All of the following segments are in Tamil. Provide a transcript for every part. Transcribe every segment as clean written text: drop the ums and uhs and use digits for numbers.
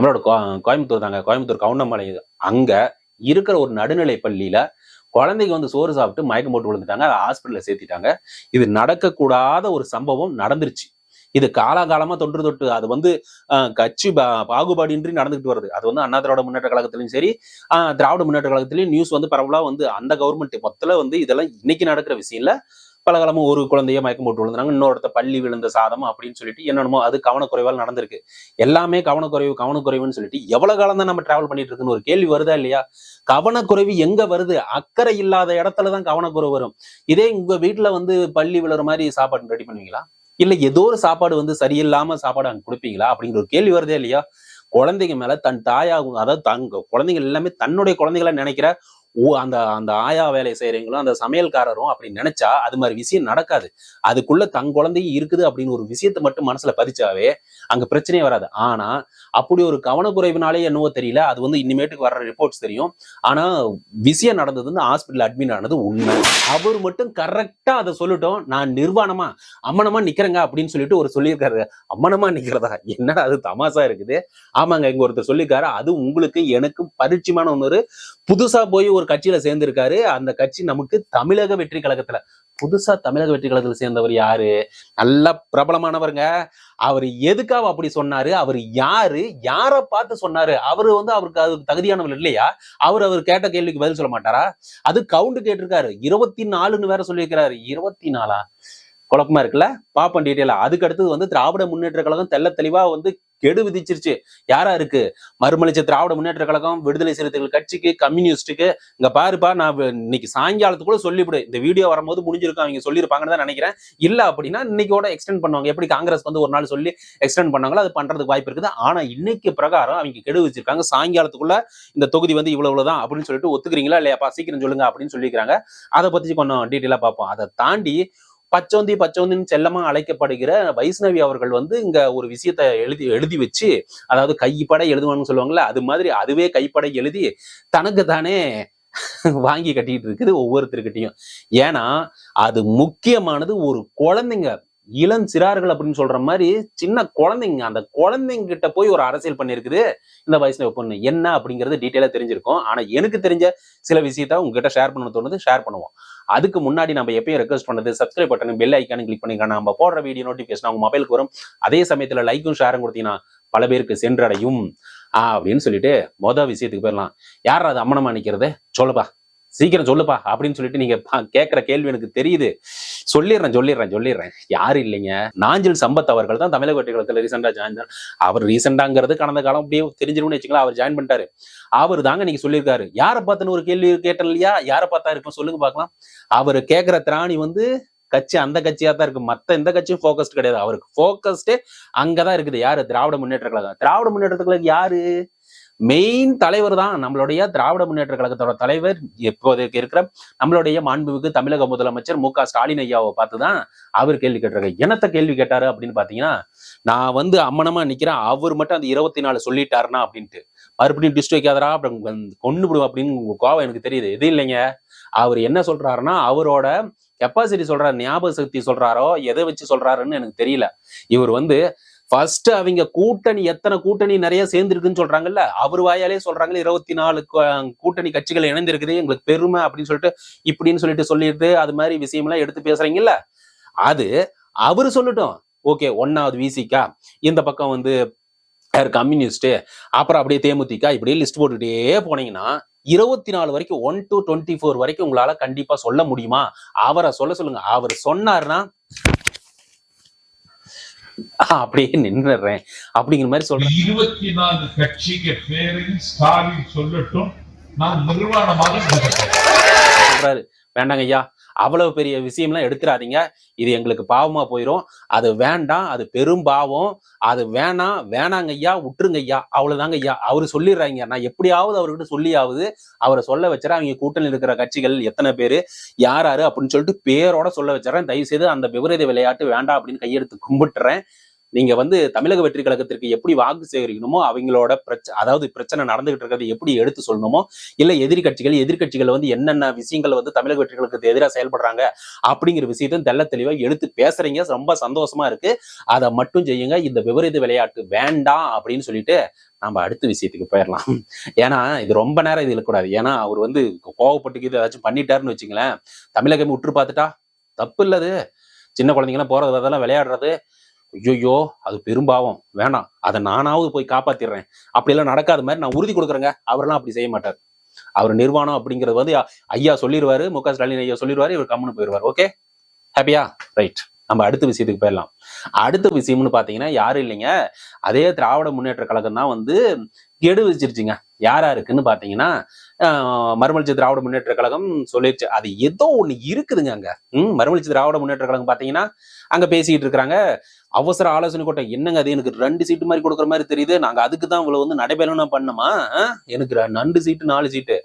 நம்மளோட கோயம்புத்தூர் தாங்க, கோயம்புத்தூர் கவுண்டமலை. அங்க இருக்கிற ஒரு நடுநிலை பள்ளியில குழந்தைங்க வந்து சோறு சாப்பிட்டு மயக்கம் போட்டு விழுந்துட்டாங்க. அதை ஹாஸ்பிட்டல்ல சேர்த்திட்டாங்க. இது நடக்கக்கூடாத ஒரு சம்பவம் நடந்துருச்சு. இது காலாகாலமா தொன்று தொட்டு அது வந்து கட்சி பாகுபாடின்றி நடந்துகிட்டு வருது. அது வந்து அண்ணா திராவிட முன்னேற்ற கழகத்திலும் சரி, திராவிட முன்னேற்ற கழகத்திலையும் நியூஸ் வந்து பரவலா வந்து அந்த கவர்மெண்ட் மொத்தல வந்து இதெல்லாம் இன்னைக்கு நடக்கிற விஷயம் இல்ல. பலகாலமும் ஒரு குழந்தைய மயக்கம் போட்டு விழுந்தாங்க, இன்னொருத்த பள்ளி விழுந்த சாதம் அப்படின்னு சொல்லிட்டு என்னென்னமோ அது கவனக்குறைவால் நடந்திருக்கு. எல்லாமே கவனக்குறைவு கவனக்குறைவுன்னு சொல்லிட்டு எவ்வளவு காலம் தான் நம்ம டிராவல் பண்ணிட்டு இருக்குன்னு ஒரு கேள்வி வருதா இல்லையா? கவனக்குறைவு எங்க வருது? அக்கறை இல்லாத இடத்துலதான் கவனக்குறைவு வரும். இதே உங்க வீட்டுல வந்து பள்ளி விழுற மாதிரி சாப்பாடு ரெடி பண்ணுவீங்களா? இல்ல ஏதோ ஒரு சாப்பாடு வந்து சரியில்லாம சாப்பாடு அங்க கொடுப்பீங்களா அப்படிங்கிற ஒரு கேள்வி வருதே இல்லையா? குழந்தைங்க மேல தன் தாயாகும், அதாவது தங்க குழந்தைகள் எல்லாமே தன்னுடைய குழந்தைகளை நினைக்கிற அந்த அந்த ஆயா வேலை செய்யறவங்களும் அந்த சமையல்காரரும் அப்படி நினைச்சா அது மாதிரி விஷயம் நடக்காது. அதுக்குள்ள தன் குழந்தையும் இருக்குது அப்படின்னு ஒரு விஷயத்தை மட்டும் மனசுல பதிச்சாவே அங்க பிரச்சனையே வராது. ஆனா அப்படி ஒரு கவனக்குறைவுனாலே என்னவோ தெரியல, அது வந்து இனிமேட்டுக்கு வர்ற ரிப்போர்ட்ஸ் தெரியும். ஆனா விஷயம் நடந்ததுன்னு ஹாஸ்பிட்டல் அட்மிட் ஆனது உண்மை. அவர் மட்டும் கரெக்டா அதை சொல்லட்டும், நான் நிர்வாணமா அம்மனமா நிக்கிறேங்க அப்படின்னு சொல்லிட்டு ஒரு சொல்லியிருக்காரு. அம்மனமா நிக்கிறதா? என்னடா அது தமாசா இருக்குது. ஆமாங்க, இங்க ஒருத்தர் சொல்லியிருக்காரு. அது உங்களுக்கு எனக்கும் பரிச்சயமான ஒன்று. புதுசா போய் ஒரு கட்சியில சேர்ந்திருக்காரு. அந்த கட்சி நமக்கு தமிழக வெற்றி கழகத்துல. புதுசா தமிழக வெற்றி கழகத்துல சேர்ந்தவர் யாரு? நல்ல பிரபலமானவருங்க. அவர் எதுக்காக அப்படி சொன்னாரு? அவர் யாரு? யார பார்த்து சொன்னாரு? அவரு வந்து அவருக்கு அது தகுதியானவர் இல்லையா? அவர் கேட்ட கேள்விக்கு பதில் சொல்ல மாட்டாரா? அது கவுண்ட் கேட்டிருக்காரு. 24ன்னு வேற சொல்லியிருக்கிறாரு. 24ஆ? குழப்பமா இருக்குல்ல? பாப்போம் டீட்டெயிலா. அதுக்கு அடுத்தது வந்து திராவிட முன்னேற்ற கழகம் தெள்ள தெளிவா வந்து கெடு விதிச்சிருச்சு. யாரா இருக்கு? மறுமலர்ச்சி திராவிட முன்னேற்ற கழகம், விடுதலை சிறுத்தைகள் கட்சிக்கு, கம்யூனிஸ்டுக்கு. இங்க பாருப்பா, நான் இன்னைக்கு சாயங்காலத்துக்குள்ள சொல்லிவிடு. இந்த வீடியோ வரும்போது முடிஞ்சிருக்கும், அவங்க சொல்லியிருப்பாங்கன்னு தான் நினைக்கிறேன். இல்ல அப்படின்னா இன்னைக்கோட எக்ஸ்டெண்ட் பண்ணுவாங்க. எப்படி காங்கிரஸ் வந்து ஒரு நாள் சொல்லி எக்ஸ்டெண்ட் பண்ணாங்களோ அது பண்றதுக்கு வாய்ப்பு இருக்குது. ஆனா இன்னைக்கு பிரகாரம் அவங்க கெடு வச்சிருக்காங்க. சாயங்காலத்துக்குள்ள இந்த தொகுதி வந்து இவ்வளவுதான் அப்படின்னு சொல்லிட்டு ஒத்துக்கிறீங்களா இல்லையாப்பா, சீக்கிரம் சொல்லுங்க அப்படின்னு சொல்லிக்கிறாங்க. அதை பத்தி கொஞ்சம் டீட்டெயிலா பார்ப்போம். அதை தாண்டி பச்சோந்தின்னு செல்லமா அழைக்கப்படுகிற வைஷ்ணவி அவர்கள் வந்து இங்க ஒரு விஷயத்த எழுதி வச்சு, அதாவது கைப்பட எழுதுவான்னு சொல்லுவாங்கல்ல, அது மாதிரி அதுவே கைப்பட எழுதி தனக்கு தானே வாங்கி கட்டிட்டு இருக்குது ஒவ்வொருத்தருக்கிட்டையும். ஏன்னா அது முக்கியமானது. ஒரு குழந்தைங்க, இளம் சிறார்கள் அப்படின்னு சொல்ற மாதிரி சின்ன குழந்தைங்க, அந்த குழந்தைங்க கிட்ட போய் ஒரு அரசியல் பண்ணிருக்குது இந்த வைஷ்ணவ பொண்ணு. என்ன அப்படிங்கிறது டீட்டெயிலா தெரிஞ்சிருக்கும். ஆனா எனக்கு தெரிஞ்ச சில விஷயத்த உங்ககிட்ட ஷேர் பண்ண தோணுது, ஷேர் பண்ணுவோம். அதுக்கு முன்னாடி நம்ம எப்பயும் ரெக்வஸ்ட் பண்ணது subscribe button, bell icon click பண்ணிக்கலாம். நம்ம போடுற வீடியோ நோட்டிபிகேஷன் உங்க மொபைலுக்கு வரும். அதே சமயத்துல லைக்கும் ஷேரும் கொடுத்தீங்கன்னா பல பேருக்கு சென்றடையும் அப்படின்னு சொல்லிட்டு விஷயத்துக்கு போயிடலாம். யார் அது அம்மனமா நிக்கிறது? சொல்லுப்பா, சீக்கிரம் சொல்லுப்பா அப்படின்னு சொல்லிட்டு நீங்க கேட்கிற கேள்வி எனக்கு தெரியுது. சொல்லிடுறேன். யாரு இல்லைங்க, நாஞ்சில் சம்பத் அவர்கள் தான் தமிழக வெற்றி கழகத்துல ரீசெண்டா ஜாயின். அவர் ரீசெண்டாங்கிறது கடந்த காலம் அப்படியே தெரிஞ்சிரும்னு வச்சுக்கலாம். அவர் ஜாயின் பண்ணிட்டாரு. அவர் தாங்க நீங்க சொல்லியிருக்காரு. யாரை பார்த்துன்னு ஒரு கேள்வி கேட்டேன் இல்லையா? யாரை பார்த்தா இருக்கும் சொல்லுங்க பார்க்கலாம். அவர் கேட்கிற திராணி வந்து கட்சி அந்த கட்சியா தான் இருக்கு. மத்த எந்த கட்சியும் போக்கஸ்ட் கிடையாது. அவருக்கு போக்கஸ்டே அங்கதான் இருக்குது. யாரு? திராவிட முன்னேற்ற கழகம். திராவிட முன்னேற்ற கழகம் யாரு? மெயின் தலைவர் தான் நம்மளுடைய திராவிட முன்னேற்ற கழகத்தோட தலைவர். எப்போதைக்கு இருக்கிற நம்மளுடைய மாண்புமிகு தமிழக முதலமைச்சர் மு.க. ஸ்டாலின் ஐயாவை பார்த்துதான் அவர் கேள்வி கேட்டிருக்காரு. என்னத்த கேள்வி கேட்டாரு அப்படின்னு பாத்தீங்கன்னா, நான் வந்து அம்மனமா நிக்கிறேன், அவர் மட்டும் அந்த 24 சொல்லிட்டாருன்னா அப்படின்ட்டு. மறுபடியும் டிஸ்ட் வைக்காதரா, கொண்டு விடுவோம் அப்படின்னு கோவம் எனக்கு தெரியுது. எது இல்லைங்க, அவர் என்ன சொல்றாருன்னா அவரோட கெப்பாசிட்டி சொல்றாரு, ஞாபக சக்தி சொல்றாரோ எதை வச்சு சொல்றாருன்னு எனக்கு தெரியல. இவர் வந்து ஃபர்ஸ்ட் அவங்க கூட்டணி, எத்தனை கூட்டணி நிறைய சேர்ந்துருக்குன்னு சொல்றாங்கல்ல, அவர் வாயாலே சொல்றாங்கல்ல 24 கூட்டணி கட்சிகள் இணைந்திருக்குது, எங்களுக்கு பெருமை அப்படின்னு சொல்லிட்டு இப்படின்னு சொல்லிட்டு அது மாதிரி விஷயம்லாம் எடுத்து பேசுறீங்கல்ல, அது அவரு சொல்லட்டும். ஓகே, 1வது விசிகா, இந்த பக்கம் வந்து கம்யூனிஸ்ட், அப்புறம் அப்படியே தேமுதிக, இப்படியே லிஸ்ட் போட்டுட்டே போனீங்கன்னா 24 வரைக்கும் 1 to 24 வரைக்கும் உங்களால கண்டிப்பா சொல்ல முடியுமா? அவரை சொல்லுங்க. அவர் சொன்னார்னா அப்படியே நின்றுறேன் அப்படிங்கிற மாதிரி சொல்றேன். 24 கட்சிக்கு பேரையும் ஸ்டாலின் சொல்லட்டும், நான் நிர்வாணமாக சொல்றாரு. வேண்டாங்க ஐயா, அவ்வளவு பெரிய விஷயம்லாம் எடுத்துறாதீங்க, இது எங்களுக்கு பாவமா போயிடும், அது வேண்டாம், அது பெரும் பாவம், அது வேணாங்க ஐயா, விட்டுருங்க ஐயா, அவ்வளவுதாங்க ஐயா. அவரு சொல்லிடுறாங்க. நான் எப்படியாவது அவர்கிட்ட சொல்லியாவது அவரை சொல்ல வச்சுறேன். அவங்க கூட்டணியில் இருக்கிற கட்சிகள் எத்தனை பேரு, யாரு அப்படின்னு சொல்லிட்டு பேரோட சொல்ல வச்சுறேன். தயவு செய்து அந்த விபரீத விளையாட்டு வேண்டாம் அப்படின்னு கையெடுத்து கும்பிட்டுறேன். நீங்க வந்து தமிழக வெற்றி கழகத்திற்கு எப்படி வாக்கு சேகரிக்கணுமோ அவங்களோட அதாவது பிரச்சனை நடந்துகிட்டு இருக்கிறது எப்படி எடுத்து சொல்லணுமோ, இல்ல எதிர்கட்சிகள் வந்து என்னென்ன விஷயங்கள் வந்து தமிழக வெற்றி கழகத்துக்கு எதிராக செயல்படுறாங்க அப்படிங்கிற விஷயத்தையும் தெள்ள தெளிவா எடுத்து பேசுறீங்க. ரொம்ப சந்தோஷமா இருக்கு. அதை மட்டும் செய்யுங்க. இந்த விபரீத விளையாட்டு வேண்டாம் அப்படின்னு சொல்லிட்டு நம்ம அடுத்த விஷயத்துக்கு போயிடலாம். ஏன்னா இது ரொம்ப நேரம் இது இருக்கக்கூடாது. ஏன்னா அவர் வந்து கோவப்பட்டு ஏதாச்சும் பண்ணிட்டாருன்னு வச்சுங்களேன், தமிழகம் உற்று பார்த்துட்டா தப்பு இல்லது. சின்ன குழந்தைங்கலாம் போறது அதெல்லாம் விளையாடுறது, ஐயோ அது பெரும்பாவம், வேணாம், அதை நானாவது போய் காப்பாத்திடுறேன் அப்படியெல்லாம் நடக்காத மாதிரி நான் உறுதி கொடுக்குறேங்க. அவரெல்லாம் அப்படி செய்ய மாட்டார். அவர் நிர்வாணம் அப்படிங்கிறது வந்து ஐயா சொல்லிடுவாரு, மு.க. ஸ்டாலின் ஐயா சொல்லிடுவாரு, இவர் கம்முன்னு போயிடுவார். ஓகே, ஹாப்பியா? ரைட், நம்ம அடுத்த விஷயத்துக்கு போயிடலாம். அடுத்த விஷயம்னு பாத்தீங்கன்னா யாரும் இல்லைங்க, அதே திராவிட முன்னேற்ற கழகம் தான் வந்து கெடு வச்சிருச்சுங்க. யாருக்குன்னு பாத்தீங்கன்னா மறுமலர்ச்சி திராவிட முன்னேற்ற கழகம் சொல்லிருச்சு. அது ஏதோ ஒண்ணு இருக்குதுங்க அங்க. மறுமலர்ச்சி திராவிட முன்னேற்ற கழகம் பாத்தீங்கன்னா அங்க பேசிக்கிட்டு இருக்கிறாங்க. அவசர ஆலோசனை கூட்டம் என்னங்க அது, எனக்கு 2 சீட்டு மாதிரி கொடுக்குற மாதிரி தெரியுது, நாங்க அதுக்கு தான் இவ்வளவு வந்து நடைபெறணும் பண்ணுமா, எனக்கு 2 சீட்டு 4 சீட்டு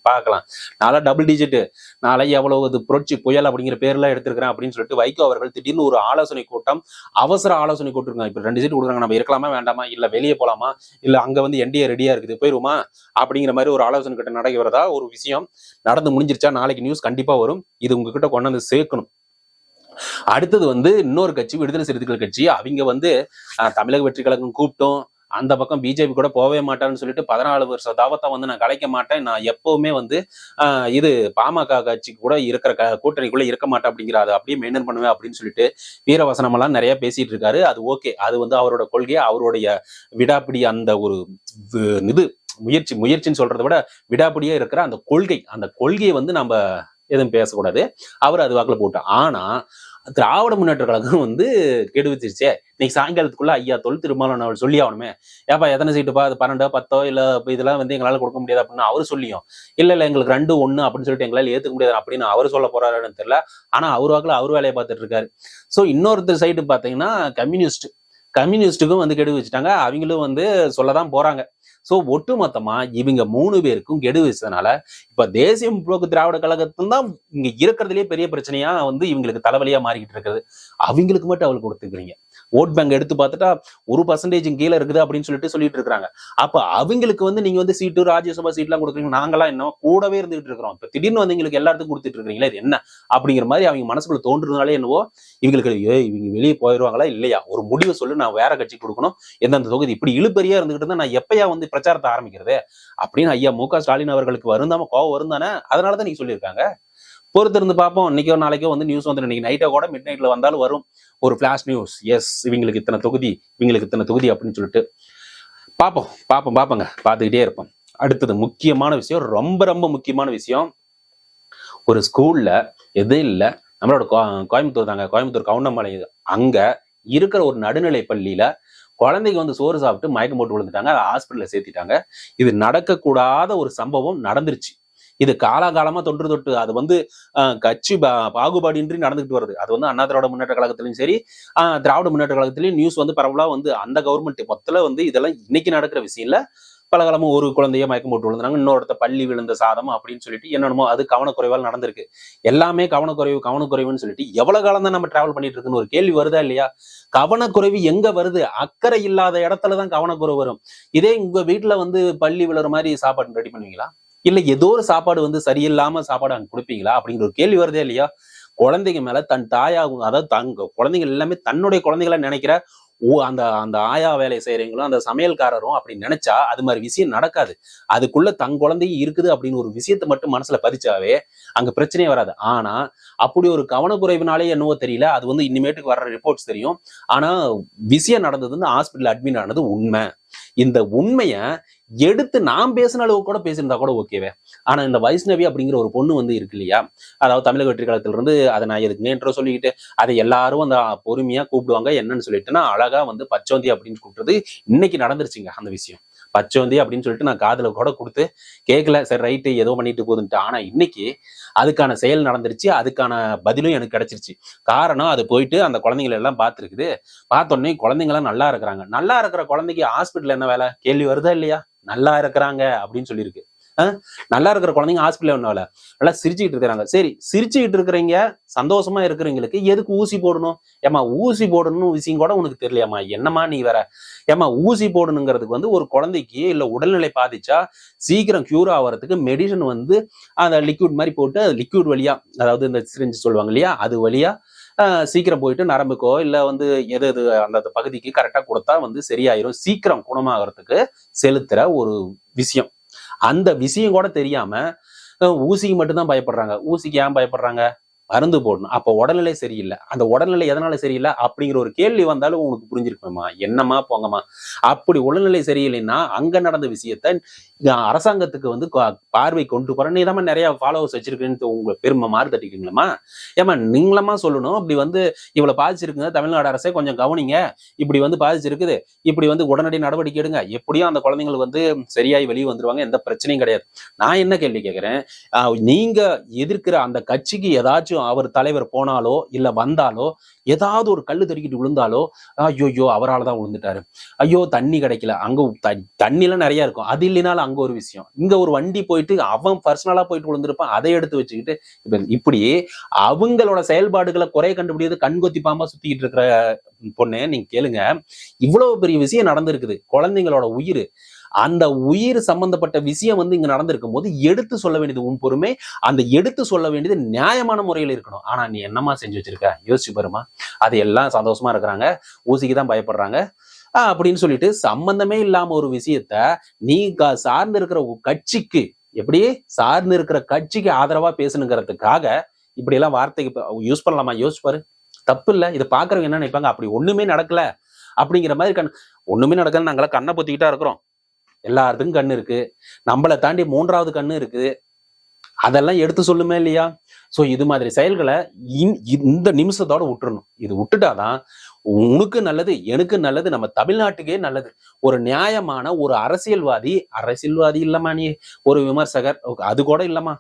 பார்க்கலாம், நாளா டபுள் டிஜிட், நாளை எவ்வளவு புரட்சி புயல் அப்படிங்கிற பேர்லாம் எடுத்திருக்கிறேன் அப்படின்னு சொல்லிட்டு வைகோ அவர்கள் திடீர்னு ஒரு ஆலோசனை கூட்டம், அவசர ஆலோசனை கூட்டிருக்காங்க. இப்ப 2 சீட்டு கொடுக்குறாங்க, நம்ம இருக்கலாமா வேண்டாமா, இல்ல வெளியே போலாமா, இல்ல அங்க வந்து என்டிஏ ரெடியா இருக்குது போயிருமா அப்படிங்கிற மாதிரி ஒரு ஆலோசனை கிட்ட நடக்கிறதா ஒரு விஷயம் நடந்து முடிஞ்சிருச்சா. நாளைக்கு நியூஸ் கண்டிப்பா வரும். இது உங்ககிட்ட கொண்டு வந்து சேர்க்கணும். அடுத்தது வந்து இன்னொரு கட்சி, விடுதலை சிறுத்தைகள் கட்சி. அவங்க வந்து தமிழக வெற்றி கழகம் கூப்பிட்டோம், அந்த பக்கம் பிஜேபி கூட போகவே மாட்டான்னு சொல்லிட்டு 14 வருஷ தாவத்தை வந்து நான் கலைக்க மாட்டேன், நான் எப்பவுமே வந்து இது பாமக கட்சிக்கு கூட இருக்கிற கூட்டணிக்குள்ள இருக்க மாட்டேன் அப்படிங்கிற, அதை அப்படியே மெயின்டைன் பண்ணுவேன் அப்படின்னு சொல்லிட்டு வீரவசனம் எல்லாம் நிறைய பேசிட்டு இருக்காரு. அது ஓகே, அது வந்து அவரோட கொள்கை, அவருடைய விடாப்பிடி, அந்த ஒரு இது முயற்சின்னு சொல்றதை விட விடாப்பிடியே இருக்கிற அந்த கொள்கையை வந்து நம்ம எதுவும் பேசக்கூடாது. அவர் அது வாக்குல போட்டார். ஆனா திராவிட முன்னேற்ற கழகம் வந்து கெடு வச்சிருச்சே. இன்னைக்கு சாயங்காலத்துக்குள்ள ஐயா தொல் திருமாவளவன் அவர் சொல்லி ஆகணுமே, ஏப்பா எத்தனை சீட்டுப்பா, அது 12 10 இல்ல இதெல்லாம் வந்து எங்களால கொடுக்க முடியாது அப்படின்னு அவர் சொல்லியும், இல்ல எங்களுக்கு 2 1 அப்படின்னு சொல்லிட்டு எங்களால ஏத்துக்க முடியாது அப்படின்னு அவர் சொல்ல போறாருன்னு தெரியல. ஆனா அவர் வாக்குல அவர் வேலையை பார்த்துட்டு இருக்காரு. சோ இன்னொருத்தர் சைடு பாத்தீங்கன்னா கம்யூனிஸ்டுக்கும் வந்து கெடு வச்சுட்டாங்க. அவங்களும் வந்து சொல்லதான் போறாங்க. சோ ஒட்டுமொத்தமா இவங்க 3 பேருக்கும் கெடு வச்சதுனால இப்ப தேசிய முற்போக்கு திராவிட கழகத்தில் தான் இங்க இருக்கிறதுலயே பெரிய பிரச்சனையா வந்து இவங்களுக்கு தலைவலியா மாறிக்கிட்டு இருக்குது. அவங்களுக்கு மட்டும் அவளுக்கு கொடுத்துக்கிறீங்க. ஓட் பேங்க் எடுத்து பார்த்துட்டா 1% கீழே இருக்குது அப்படின்னு சொல்லிட்டு இருக்காங்க. அப்ப அவங்களுக்கு வந்து நீங்க வந்து சீட்டு, ராஜ்யசபா சீட் எல்லாம் கொடுக்குறீங்க, நாங்கெல்லாம் என்ன கூடவே இருந்துகிட்டு இருக்கிறோம், இப்ப திடீர்னு வந்து எங்களுக்கு எல்லாத்துக்கும் கொடுத்துட்டு இருக்கீங்களா, இது என்ன அப்படிங்கிற மாதிரி அவங்க மனசுக்குள்ள தோன்றதுனாலே என்னவோ இவங்களுக்கு இவங்க வெளியே போயிடுவாங்களா இல்லையா, ஒரு முடிவை சொல்லு, நான் வேற கட்சி கொடுக்கணும், எந்தெந்த தொகுதி, இப்படி இழுபெரியா இருந்துகிட்டு இருந்தா நான் எப்பயா வந்து பிரச்சாரத்தை ஆரம்பிக்கிறது அப்படின்னு ஐயா மு.க. ஸ்டாலின் அவர்களுக்கு வருந்தாம கோவம் வருந்தானே. அதனாலதான் நீங்க சொல்லியிருக்காங்க. பொறுத்திருந்து பார்ப்போம். இன்னைக்கோ நாளைக்கோ வந்து நியூஸ் வந்து இன்னைக்கு நைட்டோ கூட மிட் நைட்ல வந்தாலும் வரும் ஒரு பிளாஷ் நியூஸ். எஸ், இவங்களுக்கு இத்தனை தொகுதி அப்படின்னு சொல்லிட்டு பாப்போங்க, பார்த்துக்கிட்டே இருப்போம். அடுத்தது முக்கியமான விஷயம், ரொம்ப ரொம்ப முக்கியமான விஷயம். ஒரு ஸ்கூல்ல எதுவும் இல்லை, நம்மளோட கோயம்புத்தூர் தாங்க, கோயம்புத்தூர் கவுண்டமலை. அங்க இருக்கிற ஒரு நடுநிலை பள்ளியில குழந்தைக்கு வந்து சோறு சாப்பிட்டு மயக்கம் போட்டு விழுந்துட்டாங்க. அதை ஹாஸ்பிட்டல்ல சேர்த்திட்டாங்க. இது நடக்கக்கூடாத ஒரு சம்பவம் நடந்துருச்சு. இது காலாகாலமா தொட்டு அது வந்து கட்சி பாகுபாடின்றி நடந்துகிட்டு வருது. அது வந்து அண்ணா திராவிட முன்னேற்ற கழகத்திலையும் சரி, திராவிட முன்னேற்ற கழகத்திலையும் நியூஸ் வந்து பரவலா வந்து அந்த கவர்மெண்ட் மொத்தத்துல வந்து இதெல்லாம் இன்னைக்கு நடக்கிற விஷயம் இல்ல. பலகாலமும் ஒரு குழந்தைய மயக்கம் போட்டு விழுந்தாங்க, இன்னொருத்த பள்ளி விழுந்த சாதம் அப்படின்னு சொல்லிட்டு என்னென்னமோ அது கவனக்குறைவால் நடந்திருக்கு. எல்லாமே கவனக்குறைவுன்னு சொல்லிட்டு எவ்வளவு காலம் தான் நம்ம டிராவல் பண்ணிட்டு இருக்குன்னு ஒரு கேள்வி வருதா இல்லையா? கவனக்குறைவு எங்க வருது? அக்கறை இல்லாத இடத்துலதான் கவனக்குறைவு வரும். இதே உங்க வீட்டுல வந்து பள்ளி விழுற மாதிரி சாப்பாடு ரெடி பண்ணுவீங்களா, இல்ல ஏதோ ஒரு சாப்பாடு வந்து சரியில்லாம சாப்பாடு அங்க கொடுப்பீங்களா அப்படிங்கிற ஒரு கேள்வி வருதே இல்லையா? குழந்தைங்க மேல தன் தாயாகும், அதாவது குழந்தைங்க எல்லாமே தன்னுடைய குழந்தைகளை நினைக்கிற அந்த ஆயா வேலை செய்யறவங்களும் அந்த சமையல்காரரும் அப்படி நினைச்சா அது மாதிரி விஷயம் நடக்காது. அதுக்குள்ள தன் குழந்தையும் இருக்குது அப்படின்னு ஒரு விஷயத்த மட்டும் மனசுல பதிச்சாவே அங்க பிரச்சனையே வராது. ஆனா அப்படி ஒரு கவனக்குறைவுனாலே என்னவோ தெரியல, அது வந்து இனிமேட்டுக்கு வர்ற ரிப்போர்ட்ஸ் தெரியும். ஆனா விஷயம் நடந்ததுன்னு ஹாஸ்பிட்டல் அட்மிட் ஆனது உண்மை. இந்த உண்மைய எடுத்து நான் பேசின அளவு கூட பேசியிருந்தா கூட ஓகேவே. ஆனா இந்த வைஷ்ணவி அப்படிங்கிற ஒரு பொண்ணு வந்து இருக்கு இல்லையா, அதாவது தமிழக வெற்றி கழகத்துல இருந்து, அதை நான் எதுக்கு நேற்று சொல்லிக்கிட்டு அதை எல்லாரும் அந்த பொறுமையா கூப்பிடுவாங்க. என்னன்னு சொல்லிட்டுன்னா அழகா வந்து பச்சோந்தி அப்படின்னு கூப்பிட்டது இன்னைக்கு நடந்துருச்சுங்க. அந்த விஷயம் பச்சோந்தி அப்படின்னு சொல்லிட்டு நான் காதுல கூட கொடுத்து கேட்கல, சரி ரைட்டு ஏதோ பண்ணிட்டு போகுதுன்ட்டு. ஆனா இன்னைக்கு அதுக்கான செயல் நடந்துருச்சு, அதுக்கான பதிலும் எனக்கு கிடைச்சிருச்சு. காரணம் அது போயிட்டு அந்த குழந்தைங்களை எல்லாம் பார்த்துருக்குது. பார்த்தோன்னே குழந்தைங்களாம் நல்லா இருக்கிறாங்க. நல்லா இருக்கிற குழந்தைக்கு ஹாஸ்பிட்டல் என்ன வேலை கேள்வி வருதா இல்லையா? நல்லா இருக்கிறாங்க அப்படின்னு சொல்லியிருக்கு. நல்லா இருக்கிற குழந்தைங்க ஹாஸ்பிட்டல் ஒன்னால நல்லா சிரிச்சுக்கிட்டு இருக்கிறாங்க. சரி, சிரிச்சுக்கிட்டு இருக்கிறீங்க, சந்தோஷமா இருக்கிறவங்களுக்கு எதுக்கு ஊசி போடணும்? ஏமா ஊசி போடணும் விஷயம் கூட உனக்கு தெரியலையாமா? என்னமா நீ வேற? ஏமா ஊசி போடணுங்கிறதுக்கு ஒரு குழந்தைக்கு இல்ல உடல்நிலை பாதிச்சா சீக்கிரம் கியூர் ஆகிறதுக்கு மெடிசன் அந்த லிக்விட் மாதிரி போட்டு லிக்விட் வழியா, அதாவது இந்த சிரிஞ்சு சொல்லுவாங்க இல்லையா, அது வழியா சீக்கிரம் போயிட்டு நரம்புக்கோ இல்ல எது எது அந்த பகுதிக்கு கரெக்டா கொடுத்தா சரியாயிரும், சீக்கிரம் குணமாகறதுக்கு செலுத்துற ஒரு விஷயம். அந்த விஷயம் கூட தெரியாம ஊசிக்கு மட்டும்தான் பயப்படுறாங்க. ஊசிக்கு ஏன் பயப்படுறாங்க? மருந்து போடணும். அப்ப உடல்நிலை சரியில்லை. அந்த உடல்நிலை எதனால சரியில்லை அப்படிங்கிற ஒரு கேள்வி வந்தாலும் உங்களுக்கு புரிஞ்சிருக்குமா? என்னமா போங்கம்மா. அப்படி உடல்நிலை சரியில்லைன்னா அங்க நடந்த விஷயத்த அரசாங்கத்துக்கு பார்வை கொண்டு போற. நீ தான் நிறைய ஃபாலோவர்ஸ் வச்சிருக்கேன்னு உங்க பெருமை மாறு தட்டிக்கீங்களா? ஏமா நீங்களமா சொல்லணும். இப்படி இவ்வளவு பாதிச்சிருக்குங்க, தமிழ்நாடு அரசே கொஞ்சம் கவனிங்க, இப்படி பாதிச்சிருக்குது, இப்படி உடனடி நடவடிக்கை எடுங்க, எப்படியும் அந்த குழந்தைங்களுக்கு சரியாய் வெளியே வந்துருவாங்க, எந்த பிரச்சனையும் கிடையாது. நான் என்ன கேள்வி கேட்கிறேன், நீங்க எதிர்க்கிற அந்த கட்சிக்கு ஏதாச்சும் அவர் தலைவர் போனாலோ இல்ல வந்தாலோ ஏதாவது ஒரு கல்லு தடுக்கிட்டு விழுந்தாலோ, ஐயோ அவரால் தான் விழுந்துட்டாரு, ஐயோ தண்ணி கிடைக்கல, அங்க தண்ணி எல்லாம் நிறைய இருக்கும், அது இல்லைனாலும் அங்க ஒரு விஷயம், இங்க ஒரு வண்டி போயிட்டு அவன் பர்சனலா போயிட்டு விழுந்திருப்பான், அதை எடுத்து வச்சுக்கிட்டு இப்படி அவங்களோட செயல்பாடுகளை குறைய கண்டுபிடியாது கண்கொத்தி பாம்பா சுத்திக்கிட்டு இருக்கிற பொண்ணு நீங்க கேளுங்க. இவ்வளவு பெரிய விஷயம் நடந்திருக்குது, குழந்தைங்களோட உயிர், அந்த உயிர் சம்பந்தப்பட்ட விஷயம் இங்க நடந்திருக்கும் போது எடுத்து சொல்ல வேண்டியது உன் பொறுமை, அந்த எடுத்து சொல்ல வேண்டியது நியாயமான முறையில் இருக்கணும். ஆனா நீ என்னமா செஞ்சு வச்சிருக்க யோசிச்சு பாருமா. அது எல்லாம் சந்தோஷமா இருக்கிறாங்க, ஊசிக்கு தான் பயப்படுறாங்க அப்படின்னு சொல்லிட்டு சம்பந்தமே இல்லாம ஒரு விஷயத்த நீ சார்ந்து இருக்கிற கட்சிக்கு, எப்படி சார்ந்து இருக்கிற கட்சிக்கு ஆதரவா பேசணுங்கிறதுக்காக இப்படி எல்லாம் வார்த்தைக்கு யூஸ் பண்ணலாமா? யோசிச்சு பாரு. தப்பு இல்ல. இதை பாக்குறவங்க என்ன நினைப்பாங்க, அப்படி ஒண்ணுமே நடக்கல அப்படிங்கிற மாதிரி ஒண்ணுமே நடக்கல, நாங்களாம் கண்ணை பொத்திக்கிட்டா இருக்கிறோம், எல்லாத்துக்கும் கண்ணு இருக்கு, நம்மளை தாண்டி மூன்றாவது கண்ணு இருக்குது, அதெல்லாம் எடுத்து சொல்லுமே இல்லையா? சோ இது மாதிரி செயல்களை இந்த நிமிஷத்தோட விட்டுறணும். இது விட்டுட்டாதான் உனக்கு நல்லது, எனக்கு நல்லது, நம்ம தமிழ்நாட்டுக்கே நல்லது. ஒரு நியாயமான ஒரு அரசியல்வாதி இல்லமா, நீ ஒரு விமர்சகர் அது கூட இல்லமா,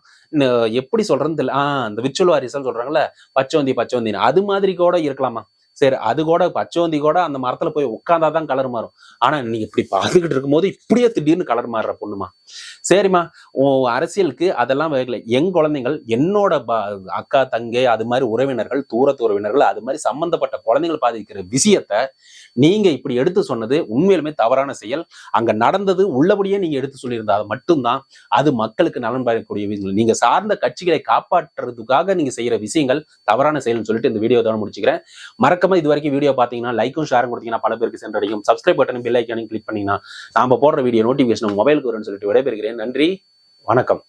எப்படி சொல்றதுன்னு தெரியல, இந்த விச்சுவல் வாரிசல் சொல்றாங்கல்ல, பச்சோந்தின்னு அது மாதிரி கூட இருக்கலாமா? சரி, அது கூட பச்சோந்தி கூட அந்த மரத்துல போய் உட்கார்ந்தாதான் கலர் மாறும். ஆனா நீங்க இப்படி பார்த்துக்கிட்டு இருக்கும் போது இப்படியே திடீர்னு கலர் மாறுற பொண்ணுமா? சரிம்மா, உன் அரசியலுக்கு அதெல்லாம் வேகல. என் குழந்தைகள், என்னோட அக்கா தங்கை, அது மாதிரி உறவினர்கள், தூரத்து உறவினர்கள், அது மாதிரி சம்பந்தப்பட்ட குழந்தைகள் பாதிக்கிற விஷயத்த நீங்க இப்படி எடுத்து சொன்னது உண்மையிலுமே தவறான செயல். அங்க நடந்தது உள்ளபடியே நீங்க எடுத்து சொல்லியிருந்தா அது மட்டும்தான் அது மக்களுக்கு நலன் பயக்கக்கூடிய விஷயங்கள். நீங்க சார்ந்த கட்சிகளை காப்பாற்றுறதுக்காக நீங்க செய்யற விஷயங்கள் தவறான செயல்னு சொல்லிட்டு இந்த வீடியோ தான் முடிச்சுக்கிறேன். மறக்காம இது வரைக்கும் வீடியோ பாத்தீங்கன்னா லைக்கும் ஷேரும் கொடுத்தீங்கன்னா பல பேருக்கு சென்றடையும். சப்ஸ்கிரைப் பட்டன் பெல் ஐக்கானையும் கிளிக் பண்ணீங்கன்னா நாம போடுற வீடியோ நோட்டிபிகேஷன் மொபைலுக்கு வரும்னு சொல்லிட்டு விடைபெறுகிறேன். நன்றி, வணக்கம்.